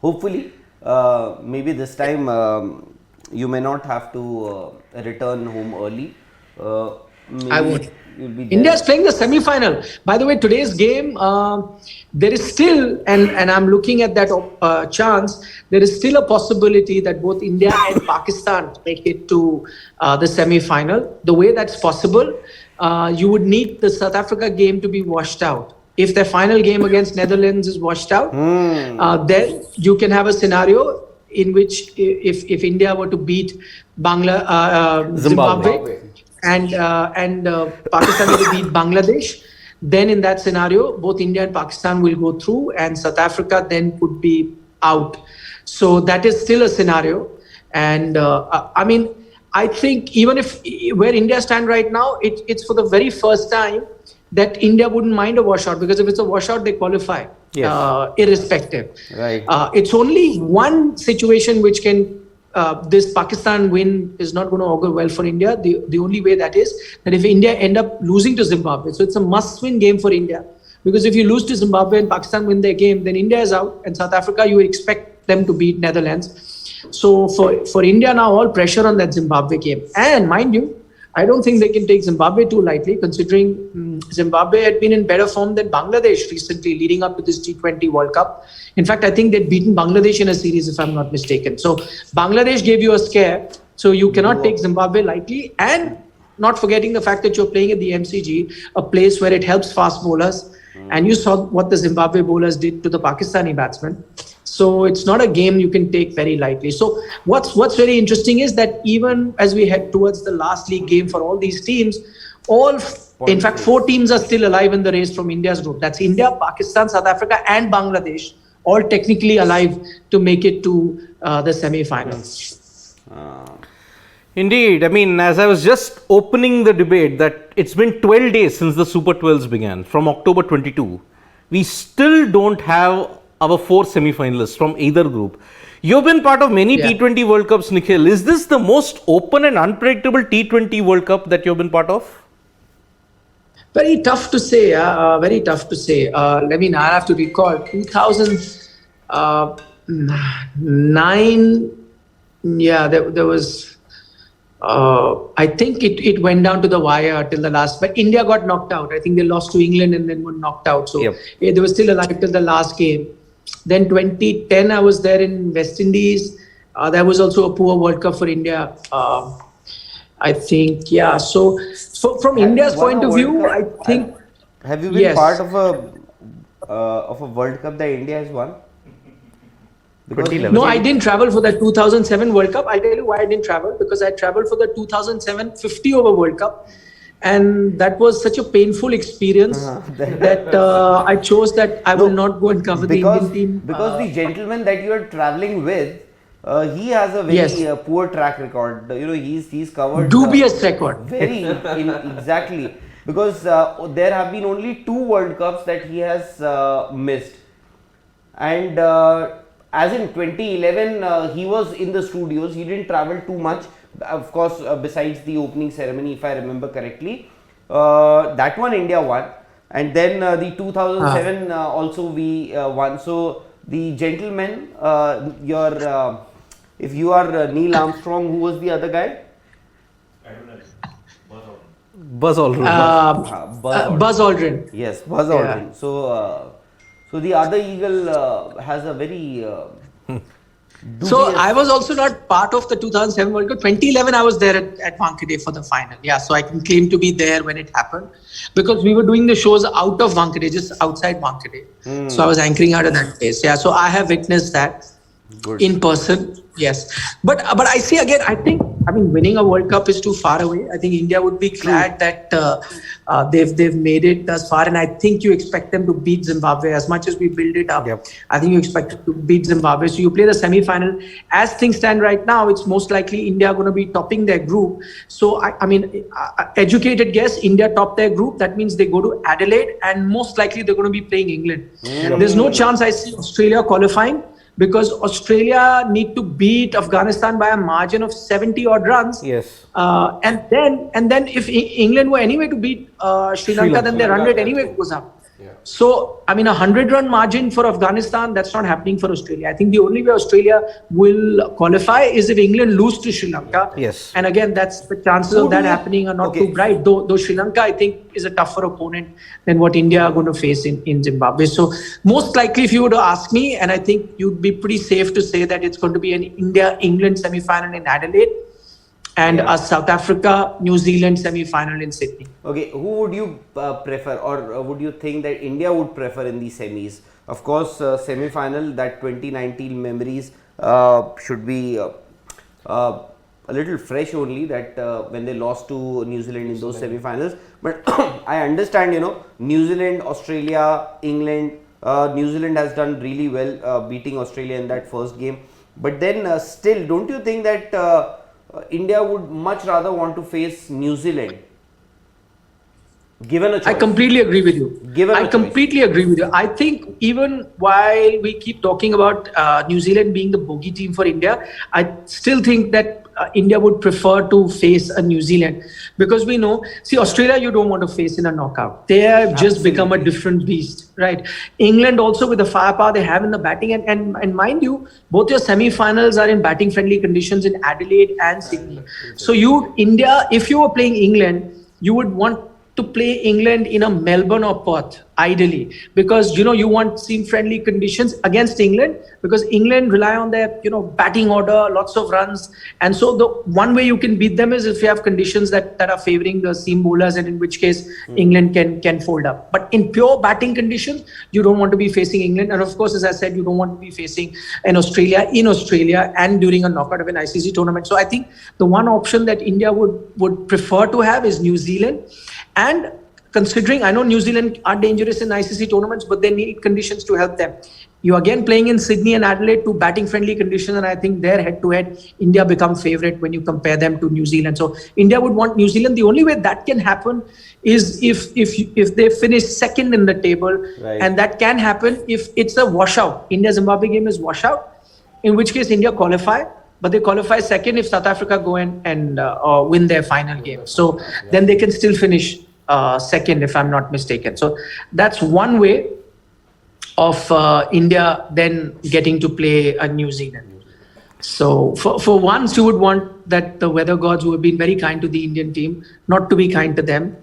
hopefully, maybe this time you may not have to return home early. I Maybe won't. you'll be India is there. playing the semi-final. By the way, today's game, there is still, and I'm looking at that chance. There is still a possibility that both India and Pakistan make it to the semi-final. The way that's possible, you would need the South Africa game to be washed out. If their final game against Netherlands is washed out, then you can have a scenario in which if India were to beat Zimbabwe. Zimbabwe and Pakistan were to beat Bangladesh, then in that scenario, both India and Pakistan will go through, and South Africa then could be out. So that is still a scenario, and I mean, I think even if where India stand right now, it's for the very first time that India wouldn't mind a washout, because if it's a washout, they qualify, Yes. irrespective. Right. It's only one situation which can this Pakistan win is not going to augur well for India. The only way that is that if India end up losing to Zimbabwe, so it's a must-win game for India, because if you lose to Zimbabwe and Pakistan win their game, then India is out, and South Africa you would expect them to beat Netherlands. So for India now, all pressure on that Zimbabwe game, and mind you, I don't think they can take Zimbabwe too lightly, considering Zimbabwe had been in better form than Bangladesh recently, leading up to this T20 World Cup. In fact, I think they'd beaten Bangladesh in a series, if I'm not mistaken. So Bangladesh gave you a scare. So you cannot take Zimbabwe lightly, and not forgetting the fact that you're playing at the MCG, a place where it helps fast bowlers. And you saw what the Zimbabwe bowlers did to the Pakistani batsmen. So it's not a game you can take very lightly. So what's very interesting is that even as we head towards the last league game for all these teams, in fact, 4 teams are still alive in the race from India's group. That's India, Pakistan, South Africa, and Bangladesh, all technically alive to make it to the semi-finals. Indeed. I mean, as I was just opening the debate, that it's been 12 days since the Super 12s began, from October 22. We still don't have our 4 semi-finalists from either group. You've been part of many T20 World Cups, Nikhil. Is this the most open and unpredictable T20 World Cup that you've been part of? Very tough to say. Very tough to say. I have to recall 2009. Yeah, there was. I think it went down to the wire till the last. But India got knocked out. I think they lost to England and then were knocked out. So they were still alive till the last game. Then 2010, I was there in West Indies. That was also a poor World Cup for India. I think, yeah. So from India's point of view, I think. Have you been part of a World Cup that India has won? No, I didn't travel for the 2007 World Cup. I'll tell you why I didn't travel. Because I traveled for the 2007 50 over World Cup. And that was such a painful experience that I chose that I will not go and cover the Indian team. Because the gentleman that you are traveling with, he has a very poor track record. You know, he's covered dubious record. Exactly, because there have been only 2 World Cups that he has missed, and as in 2011, he was in the studios. He didn't travel too much. Of course, besides the opening ceremony, if I remember correctly, that one India won, and then the 2007 also we won. So the gentleman, if you are Neil Armstrong, who was the other guy? I don't know. Buzz Aldrin. Buzz Aldrin. Yes, Buzz Aldrin. So the other eagle has a very. So I was also not part of the 2007 World Cup. 2011, I was there at Wankhede for the final. Yeah, so I can claim to be there when it happened, because we were doing the shows out of Wankhede, just outside Wankhede. So I was anchoring out of that place. Yeah, so I have witnessed that in person. Yes, but I see again. I think winning a World Cup is too far away. I think India would be glad that they've made it thus far, and I think you expect them to beat Zimbabwe as much as we build it up. I think you expect them to beat Zimbabwe. So you play the semi-final. As things stand right now, it's most likely India are going to be topping their group. So educated guess, India top their group. That means they go to Adelaide, and most likely they're going to be playing England. There's no chance I see Australia qualifying, because Australia need to beat Afghanistan by a margin of 70 odd runs. Yes. And then if England were anyway to beat Sri Lanka, then their run rate anyway goes up. So, I mean, a 100-run margin for Afghanistan, that's not happening for Australia. I think the only way Australia will qualify is if England lose to Sri Lanka. Yes. And again, that's the chances Who of do that you- happening are not Okay. too bright. Though Sri Lanka, I think, is a tougher opponent than what India are going to face in Zimbabwe. So, most likely, if you were to ask me, and I think you'd be pretty safe to say that it's going to be an India-England semi-final in Adelaide and Yeah. a South Africa-New Zealand semi-final in Sydney. Okay, who would you prefer, or would you think that India would prefer in the semis? Of course, semi-final, that 2019 memories should be a little fresh only, that when they lost to New Zealand in those semi-finals. But I understand, New Zealand, Australia, England. New Zealand has done really well beating Australia in that first game. But then still, don't you think that India would much rather want to face New Zealand? Given a choice. I completely agree with you. Given a I choice. completely agree with you. I think even while we keep talking about New Zealand being the bogey team for India, I still think that India would prefer to face a New Zealand, because we know, see, Australia you don't want to face in a knockout. They have just become a Absolutely. different beast, right? England also, with the firepower they have in the batting, and mind you, both your semi-finals are in batting friendly conditions in Adelaide and Sydney. So India, if you were playing England, you would want to play England in a Melbourne or Perth, ideally, because you want seam friendly conditions against England, because England rely on their batting order, lots of runs, and so the one way you can beat them is if you have conditions that are favoring the seam bowlers, and in which case England can fold up. But in pure batting conditions, you don't want to be facing England, and of course, as I said, you don't want to be facing an Australia in Australia and during a knockout of an ICC tournament. So I think the one option that India would prefer to have is New Zealand. And considering, I know New Zealand are dangerous in ICC tournaments, but they need conditions to help them. You again playing in Sydney and Adelaide, two batting friendly conditions, and I think their head to head, India become favourite when you compare them to New Zealand. So India would want New Zealand. The only way that can happen is if they finish second in the table, Right. and that can happen if it's a washout. India-Zimbabwe game is washout, in which case India qualify. But they qualify second if South Africa go and win their final game. So then they can still finish second, if I'm not mistaken. So that's one way of India then getting to play a New Zealand. So for once, you would want that the weather gods, who have been very kind to the Indian team, not to be kind to them,